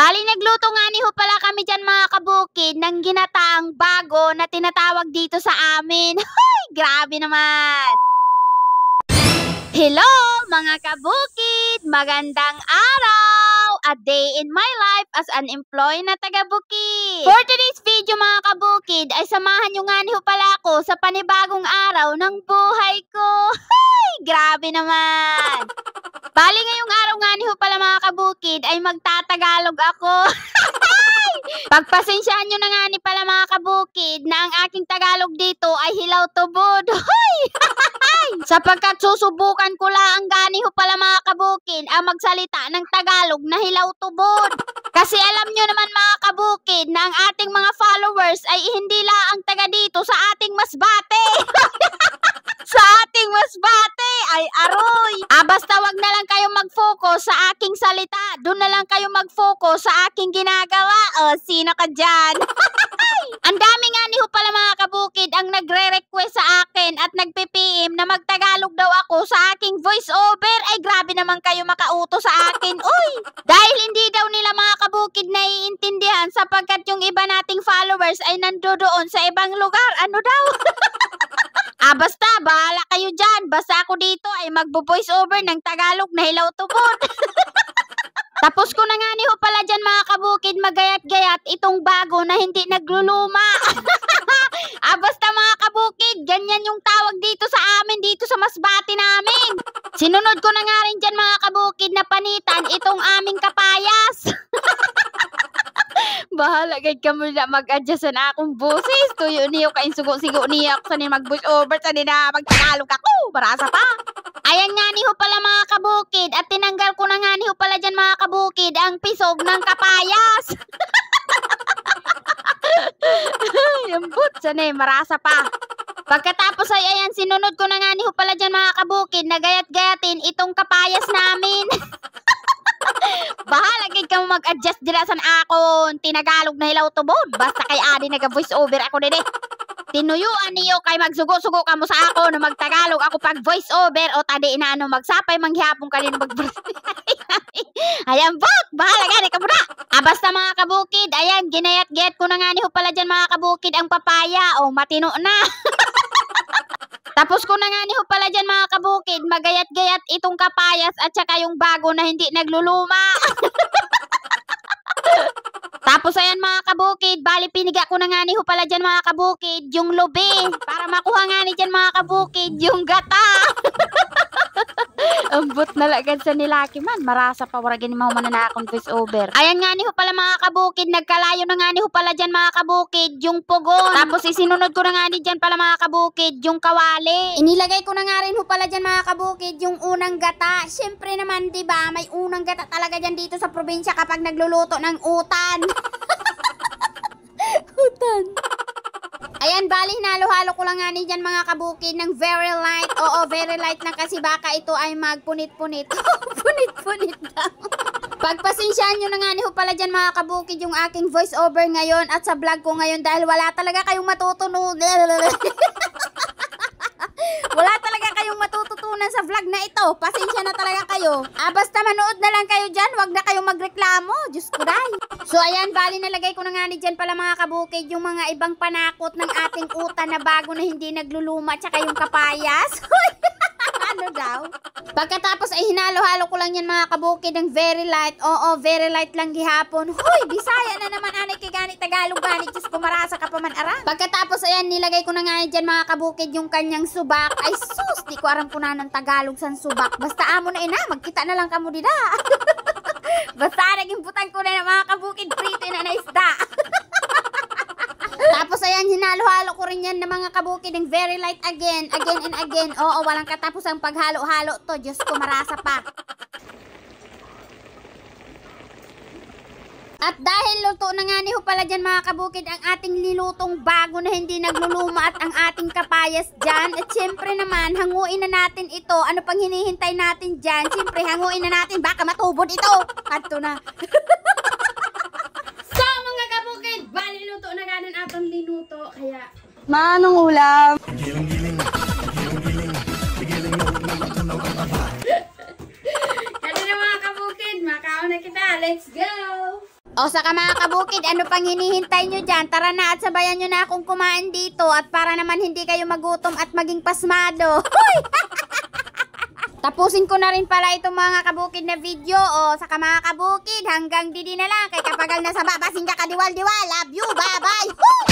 Bali nagluto nga ni ho pala kami dyan mga kabukid ng ginataang bago na tinatawag dito sa amin. Hoy, grabe naman! Hello mga kabukid! Magandang araw! A day in my life as an employee na taga-bukid. For today's video mga kabukid ay samahan nyo nga ni ho pala ako sa panibagong araw ng buhay ko. Hoy, grabe naman! Bali ngayong araw nga ni ho pala mga kabukid ay magtatagalog ako. Pagpasensyahan nyo na nga ni pala mga kabukid na ang aking Tagalog dito ay hilaw tubod. Hoy! Sapagkat susubukan ko lang gani ho pala mga kabukid ang magsalita ng Tagalog na hilaw tubod. Kasi alam nyo naman mga kabukid na ang ating mga followers ay hindi lang taga dito sa ating Masbate. Sa ating Masbate ay aroy. Basta wag na lang kayo mag-focus sa aking salita. Doon na lang kayo mag-focus sa aking ginagawa. O, sino ka dyan? Ang dami nga ni ho pala mga kabukid ang nagre-request sa akin at nagpe-PM na magtagalog daw ako sa aking voice over. Ay grabe naman kayo makauto sa akin. Uy! Dahil hindi daw nila mga kabukid naiintindihan sapagkat yung iba nating followers ay nandoon sa ibang lugar. Ano daw? Basta, bahala kayo dyan. Basta ako dito ay magbo-voice over ng Tagalog na hilaw tubod. Tapos ko na nga ni ho pala dyan mga kabukid magayat-gayat itong bago na hindi nagluluma. Basta mga kabukid, ganyan yung tawag dito sa amin, dito sa Masbate namin. Sinunod ko na nga rin dyan mga kabukid na panitan itong aming kapayas. Bahala gad ka muna mag-adjust na akong boses. Tuyo niyo kain sugo-sigo niya ako sa ni mag-voice over sa ni na magtagalog ako. Barasa pa. Ayan nga ni ho pala mga kabukid at tinanggal ko na nga ni ho pala dyan mga kabukid ang pisog ng kapayas. Yung but sana marasa pa. Pagkatapos ay ayan sinunod ko na nga ni ho pala dyan mga kabukid na gayat-gayatin itong kapayas namin. Bahala gid ka mo mag-adjust dira sa akon tinagalog na hilaw tubod. Basta kay adi naga-voice over ako dede. Tinuyuan niyo kay magsugo-sugo ka mo sa ako na magtagalog ako pag voice over o tadi na ano magsapay manghihapon kanino mag Ayan bot, bahala gani ka muna. Basta mga kabukid, ayan ginayat-gayat ko na nga ni ho pala dyan mga kabukid ang papaya o matino na. Tapos ko na nga ni ho pala dyan mga kabukid magayat-gayat itong kapayas at saka yung bago na hindi nagluluma. Tapos ayan mga kabukid, bali piniga ko na nga ni ho pala dyan mga kabukid yung lubi para makuha nga ni dyan mga kabukid yung gata. Ambot na lagad sa nilaki man. Marasa pa waragin ni mga mananakong voice over. Ayan nga ni ho pala mga kabukid, nagkalayo na nga ni ho pala dyan mga kabukid yung pugon. Tapos isinunod ko na nga ni dyan pala mga kabukid yung kawali. Inilagay ko na nga rin ho pala dyan mga kabukid yung unang gata. Siyempre naman diba may unang gata talaga dyan dito sa probinsya kapag nagluluto ng utan. Utan. Ayan, bali, hinalo-halo ko lang nga ni dyan mga kabukid ng very light. Oo, very light na kasi baka ito ay magpunit-punit. Punit-punit daw. Pagpasensyahan nyo na nga ni ho pala dyan mga kabukid yung aking voice over ngayon at sa vlog ko ngayon dahil wala talaga kayong matutunan. Wala talaga kayong matututunan sa vlog na ito. Pasensya na talaga kayo. Basta manood na lang kayo dyan. Wag na kayong magreklamo. Diyos ko dahil. So ayan, bali nalagay ko na nga ni dyan pala mga kabukid yung mga ibang panakot ng ating utan na bago na hindi nagluluma tsaka yung kapayas. Ano daw? Pagkatapos ay hinalo-halo ko lang yan mga kabukid ng very light. Oo, very light lang gihapon. Hoy, Bisaya na naman anay kay gani Tagalog gani. Diyos ko marasa ka pa man aran. Pagkatapos ayan, nilagay ko na nga dyan mga kabukid yung kanyang subak. Ay sus, di ko aram po na ng Tagalog san subak. Basta amo na ina, magkita na lang kamo dida. Basta naging butang ko na ng mga kabukid prito na isda. Tapos ayan, hinalo-halo ko rin yan ng mga kabukid ng very light again and again. Oo, walang katapos ang paghalo-halo to. Diyos ko, marasa pa. At dahil luto na nga ni ho pala dyan mga kabukid ang ating nilutong bago na hindi nagluluma at ang ating kapayas dyan. At syempre naman, hanguin na natin ito. Ano pang hinihintay natin dyan? Syempre, hanguin na natin. Baka matubod ito. Kanto na. So mga kabukid, bali luto na ganon atong linuto. Kaya, Manong ulam. Kaya na mga kabukid, makaon na kita. Let's go! O saka mga kabukid, ano pang hinihintay nyo dyan? Tara na at sabayan nyo na akong kumain dito at para naman hindi kayo magutom at maging pasmado. Hoy! Tapusin ko na rin pala itong mga kabukid na video. O saka mga kabukid, hanggang didi na lang. Kay kapagal na sa babasing ka kadiwal-diwal. Love you, bye-bye!